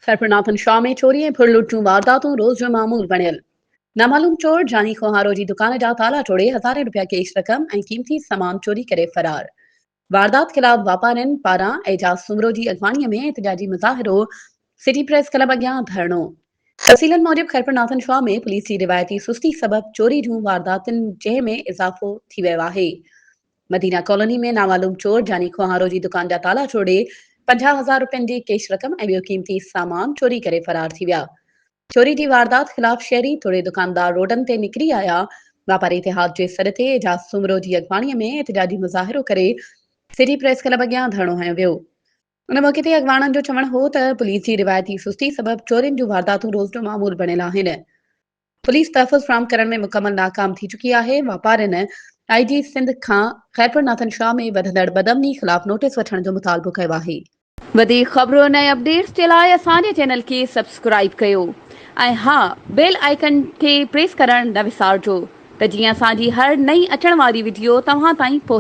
खैरपुरनाथन शाह में चोरी ऐं फुर लुट जूं वारदातूं रोज़ जो मामूल बणियल। नामालूम चोर जानी खोहारो जी दुकान जा ताला तोड़े हज़ारें रुपया कैश रक़म ऐं कीमती सामान चोरी करे फरार। वारदात ख़िलाफ़ वापारियुनि पारां एजाज सुमरो जी अॻवानीअ में एहतिजाजी मुज़ाहिरो, सिटी प्रेस क्लब अॻियां धरणो। तफ़सीलनि मूजिबि खैरपुरनाथन शाह में पुलिस जी रिवायती सुस्ती सबबि चोरी जूं वारदातुनि जंहिं में इज़ाफ़ो थी वियो आहे। मदीना कॉलोनी में नामालूम चोर जानी खोहारो जी दुकान जा ताला तोड़े 50,000 रुपयनि जी कैश रक़म ऐं ॿियो कीमती सामान चोरी करे फरार थी विया। चोरी जी वारदात ख़िलाफ़ शहरी थोरे दुकानदार रोडनि ते निकिरी आया। वापारी इतिहाद जे सॾ ते एजाज सुमरो जी अॻवानीअ में एहतिजाजी मुज़ाहिरो करे सिटी प्रेस क्लब अॻियां धरणो हंयो वियो। उन मौक़े ते अॻवाननि जो चवणु हो त पुलिस जी रिवायती सुस्ती सबबि चोरियुनि जूं वारदातूं रोज़ जो मामूल बणियल आहिनि। पुलिस तहफ़ुज़ फ़राहम करण में मुकमल नाकाम थी चुकी आहे। वापारियुनि IG सिंध खां खैरपुरनाथन शाह में वधंदड़ बदअमनी ख़िलाफ़ नोटिस वठण जो मुतालबो कयो आहे। वधीक ख़बरुनि ऐं अपडेट्स जे लाइ असांजे चैनल खे सब्सक्राइब कयो ऐं हा, बेल आइकन खे प्रेस करण न विसारिजो त जीअं असांजी हर नई अचण वारी वीडियो तव्हां ताईं पहुचे।